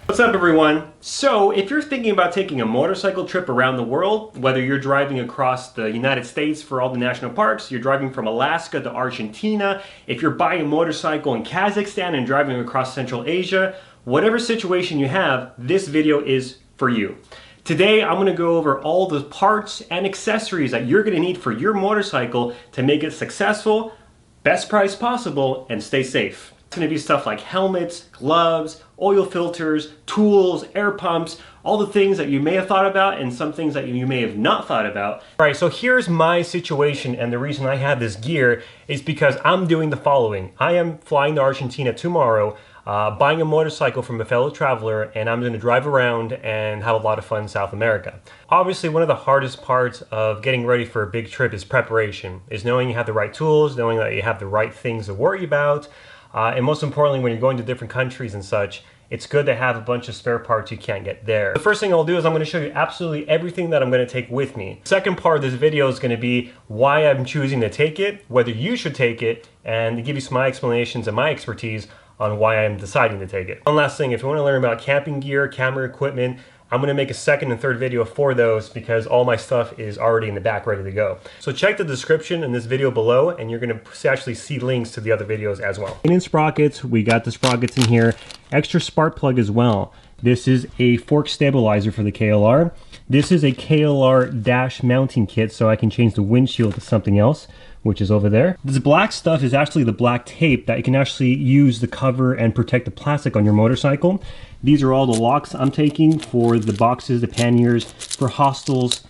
What's up everyone? So if you're thinking about taking a motorcycle trip around the world, whether you're driving across the United States for all the national parks, you're driving from Alaska to Argentina, if you're buying a motorcycle in Kazakhstan and driving across Central Asia, whatever situation you have, this video is for you. Today I'm going to go over all the parts and accessories that you're going to need for your motorcycle to make it successful, best price possible, and stay safe. It's going to be stuff like helmets, gloves, oil filters, tools, air pumps, all the things that you may have thought about and some things that you may have not thought about. All right, so here's my situation, and the reason I have this gear is because I'm doing the following. I am flying to Argentina tomorrow, buying a motorcycle from a fellow traveler, and I'm going to drive around and have a lot of fun in South America. Obviously, one of the hardest parts of getting ready for a big trip is preparation, is knowing you have the right tools, knowing that you have the right things to worry about. And most importantly, when you're going to different countries and such, it's good to have a bunch of spare parts you can't get there. The first thing I'll do is I'm going to show you absolutely everything that I'm going to take with me. The second part of this video is going to be why I'm choosing to take it, whether you should take it, and to give you some of my explanations and my expertise on why I'm deciding to take it. One last thing, if you want to learn about camping gear, camera equipment, I'm going to make a second and third video for those because all my stuff is already in the back ready to go. So check the description in this video below and you're going to actually see links to the other videos as well. In sprockets, we got the sprockets in here. Extra spark plug as well. This is a fork stabilizer for the KLR. This is a KLR dash mounting kit so I can change the windshield to something else, which is over there. This black stuff is actually the black tape that you can actually use to cover and protect the plastic on your motorcycle. These are all the locks I'm taking for the boxes, the panniers, for hostels.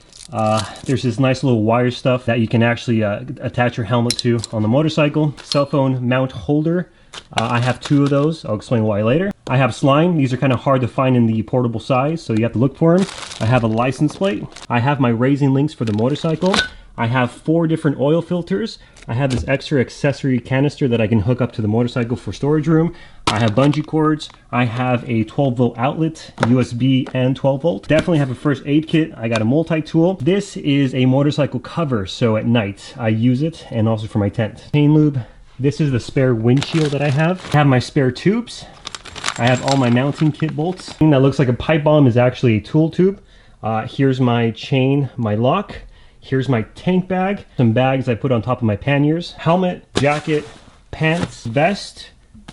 There's this nice little wire stuff that you can actually attach your helmet to on the motorcycle. Cell phone mount holder. I have two of those. I'll explain why later. I have slime. These are kind of hard to find in the portable size, so you have to look for them. I have a license plate. I have my raising links for the motorcycle. I have 4 different oil filters. I have this extra accessory canister that I can hook up to the motorcycle for storage room. I have bungee cords. I have a 12-volt outlet, USB and 12-volt. Definitely have a first aid kit. I got a multi-tool. This is a motorcycle cover, so at night I use it, and also for my tent. Chain lube. This is the spare windshield that I have. I have my spare tubes. I have all my mounting kit bolts. Thing that looks like a pipe bomb is actually a tool tube. Here's my chain, my lock. Here's my tank bag, some bags I put on top of my panniers, helmet, jacket, pants, vest,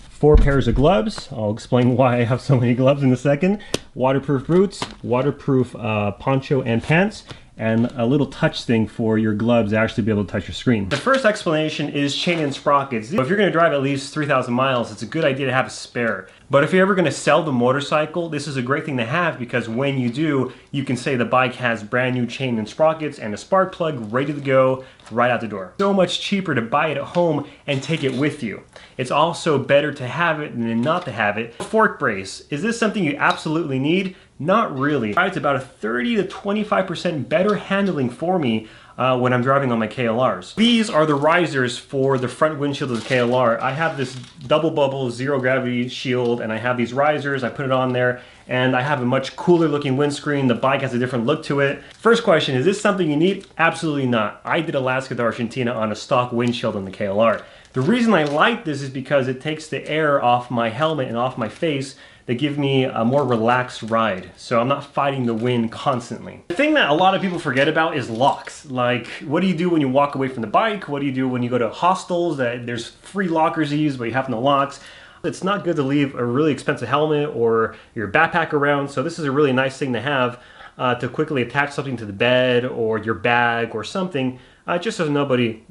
4 pairs of gloves. I'll explain why I have so many gloves in a second. Waterproof boots, waterproof poncho and pants, and a little touch thing for your gloves to actually be able to touch your screen. The first explanation is chain and sprockets. If you're going to drive at least 3,000 miles, it's a good idea to have a spare. But if you're ever going to sell the motorcycle, this is a great thing to have because when you do, you can say the bike has brand new chain and sprockets and a spark plug ready to go right out the door. So much cheaper to buy it at home and take it with you. It's also better to have it than not to have it. Fork brace. Is this something you absolutely need? Not really. It's about a 30 to 25% better handling for me when I'm driving on my KLRs. These are the risers for the front windshield of the KLR. I have this double bubble zero gravity shield and I have these risers. I put it on there and I have a much cooler looking windscreen. The bike has a different look to it. First question, is this something you need? Absolutely not. I did Alaska to Argentina on a stock windshield on the KLR. The reason I like this is because it takes the air off my helmet and off my face. They give me a more relaxed ride, so I'm not fighting the wind constantly. The thing that a lot of people forget about is locks. Like, what do you do when you walk away from the bike? What do you do when you go to hostels that there's free lockers to use but you have no locks? It's not good to leave a really expensive helmet or your backpack around, so this is a really nice thing to have to quickly attach something to the bed or your bag or something, just so nobody,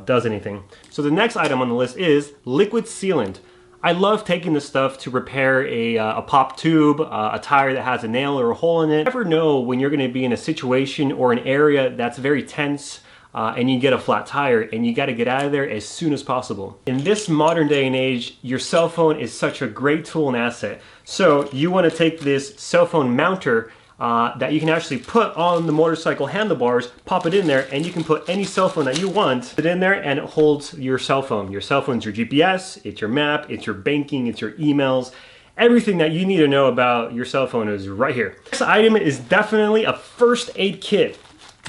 does anything. So the next item on the list is liquid sealant. I love taking this stuff to repair a pop tube, a tire that has a nail or a hole in it. You never know when you're going to be in a situation or an area that's very tense and you get a flat tire and you got to get out of there as soon as possible. In this modern day and age, your cell phone is such a great tool and asset. So you want to take this cell phone mounter that you can actually put on the motorcycle handlebars, pop it in there, and you can put any cell phone that you want it in there, and it holds your cell phone. Your cell phone's your GPS, it's your map, it's your banking, it's your emails. Everything that you need to know about your cell phone is right here. This item is definitely a first aid kit.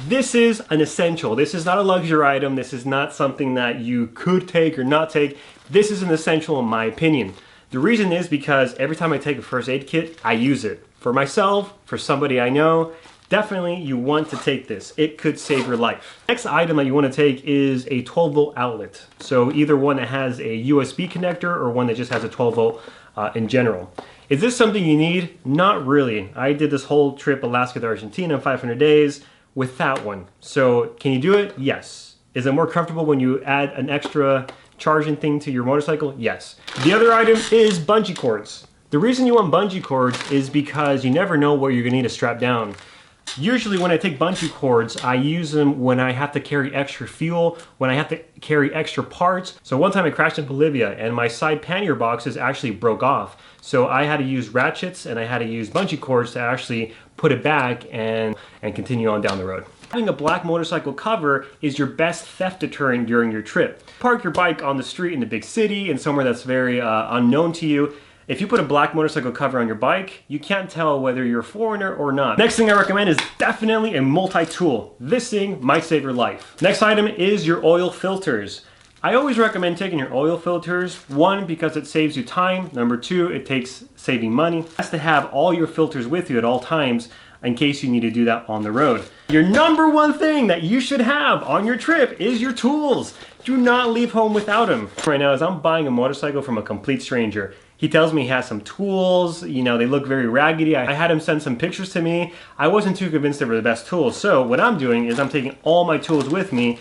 This is an essential. This is not a luxury item. This is not something that you could take or not take. This is an essential in my opinion. The reason is because every time I take a first aid kit, I use it. For myself, for somebody I know, definitely you want to take this. It could save your life. Next item that you want to take is a 12-volt outlet. So either one that has a USB connector or one that just has a 12-volt in general. Is this something you need? Not really. I did this whole trip Alaska to Argentina in 500 days without one. So can you do it? Yes. Is it more comfortable when you add an extra charging thing to your motorcycle? Yes. The other item is bungee cords. The reason you want bungee cords is because you never know where you're gonna need to strap down. Usually when I take bungee cords, I use them when I have to carry extra fuel, when I have to carry extra parts. So one time I crashed in Bolivia and my side pannier boxes actually broke off. So I had to use ratchets and I had to use bungee cords to actually put it back and continue on down the road. Having a black motorcycle cover is your best theft deterrent during your trip. Park your bike on the street in the big city and somewhere that's very unknown to you. If you put a black motorcycle cover on your bike, you can't tell whether you're a foreigner or not. Next thing I recommend is definitely a multi-tool. This thing might save your life. Next item is your oil filters. I always recommend taking your oil filters. One, because it saves you time. Number two, it takes saving money. It has to have all your filters with you at all times in case you need to do that on the road. Your number one thing that you should have on your trip is your tools. Do not leave home without them. Right now, as I'm buying a motorcycle from a complete stranger, he tells me he has some tools, you know, they look very raggedy. I had him send some pictures to me. I wasn't too convinced they were the best tools. So what I'm doing is I'm taking all my tools with me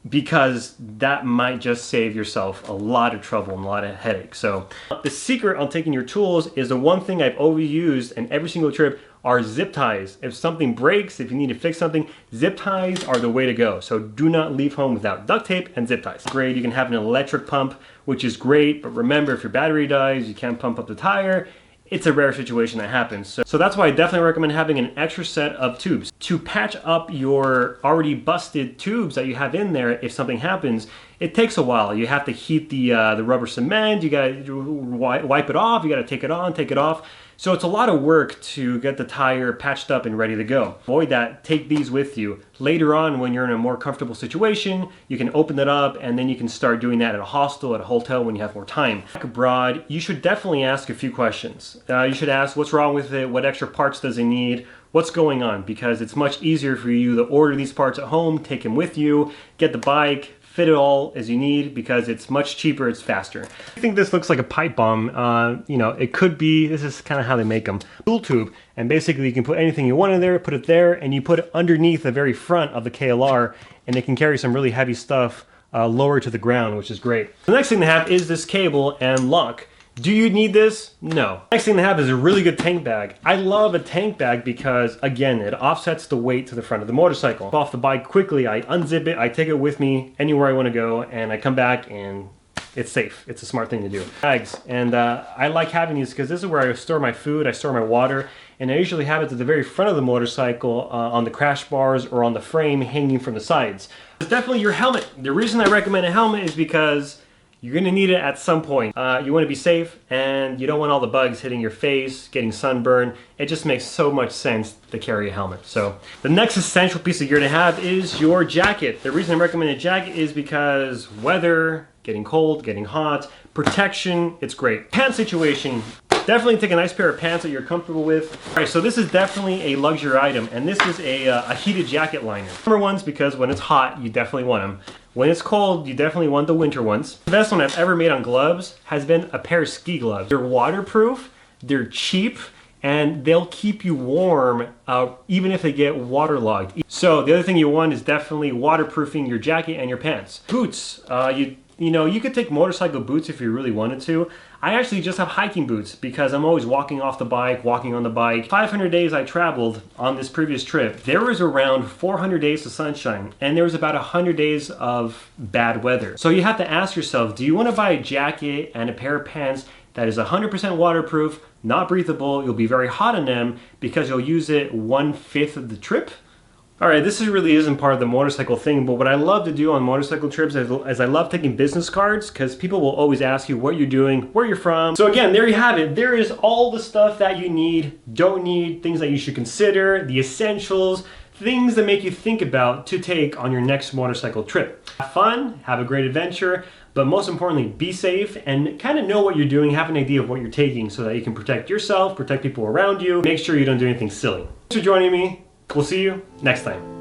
because that might just save yourself a lot of trouble and a lot of headaches. So the secret on taking your tools is the one thing I've always used in every single trip are zip ties. If something breaks, if you need to fix something, zip ties are the way to go. So do not leave home without duct tape and zip ties. Great, you can have an electric pump, which is great, but remember if your battery dies, you can't pump up the tire. It's a rare situation that happens. So that's why I definitely recommend having an extra set of tubes. To patch up your already busted tubes that you have in there if something happens, it takes a while. You have to heat the rubber cement, you gotta wipe it off, you gotta take it on, take it off. So it's a lot of work to get the tire patched up and ready to go. Avoid that, take these with you. Later on when you're in a more comfortable situation, you can open it up and then you can start doing that at a hostel, at a hotel when you have more time. Back abroad, you should definitely ask a few questions. You should ask what's wrong with it, what extra parts does it need, what's going on, because it's much easier for you to order these parts at home, take them with you, get the bike, fit it all as you need because it's much cheaper, it's faster. I think this looks like a pipe bomb. You know, it could be, this is kind of how they make them. Dual tube, and basically you can put anything you want in there, put it there, and you put it underneath the very front of the KLR, and it can carry some really heavy stuff lower to the ground, which is great. The next thing to have is this cable and lock. Do you need this? No. Next thing to have is a really good tank bag. I love a tank bag because, again, it offsets the weight to the front of the motorcycle. Off the bike quickly, I unzip it, I take it with me anywhere I want to go, and I come back and it's safe. It's a smart thing to do. Bags, and I like having these because this is where I store my food, I store my water, and I usually have it at the very front of the motorcycle on the crash bars or on the frame hanging from the sides. It's definitely your helmet. The reason I recommend a helmet is because you're gonna need it at some point. You wanna be safe and you don't want all the bugs hitting your face, getting sunburn. It just makes so much sense to carry a helmet. So the next essential piece of gear to have is your jacket. The reason I recommend a jacket is because weather, getting cold, getting hot, protection, it's great. Pants situation. Definitely take a nice pair of pants that you're comfortable with. All right, so this is definitely a luxury item, and this is a heated jacket liner. Number one's because when it's hot, you definitely want them. When it's cold, you definitely want the winter ones. The best one I've ever made on gloves has been a pair of ski gloves. They're waterproof, they're cheap, and they'll keep you warm even if they get waterlogged. So the other thing you want is definitely waterproofing your jacket and your pants. Boots, you know, you could take motorcycle boots if you really wanted to. I actually just have hiking boots because I'm always walking off the bike, walking on the bike. 500 days I traveled on this previous trip. There was around 400 days of sunshine and there was about 100 days of bad weather. So you have to ask yourself, do you want to buy a jacket and a pair of pants that is 100% waterproof, not breathable, you'll be very hot in them because you'll use it 1/5 of the trip? Alright, this really isn't part of the motorcycle thing, but what I love to do on motorcycle trips is I love taking business cards because people will always ask you what you're doing, where you're from. So again, there you have it. There is all the stuff that you need, don't need, things that you should consider, the essentials, things that make you think about to take on your next motorcycle trip. Have fun, have a great adventure, but most importantly, be safe and kind of know what you're doing, have an idea of what you're taking so that you can protect yourself, protect people around you, make sure you don't do anything silly. Thanks for joining me. We'll see you next time.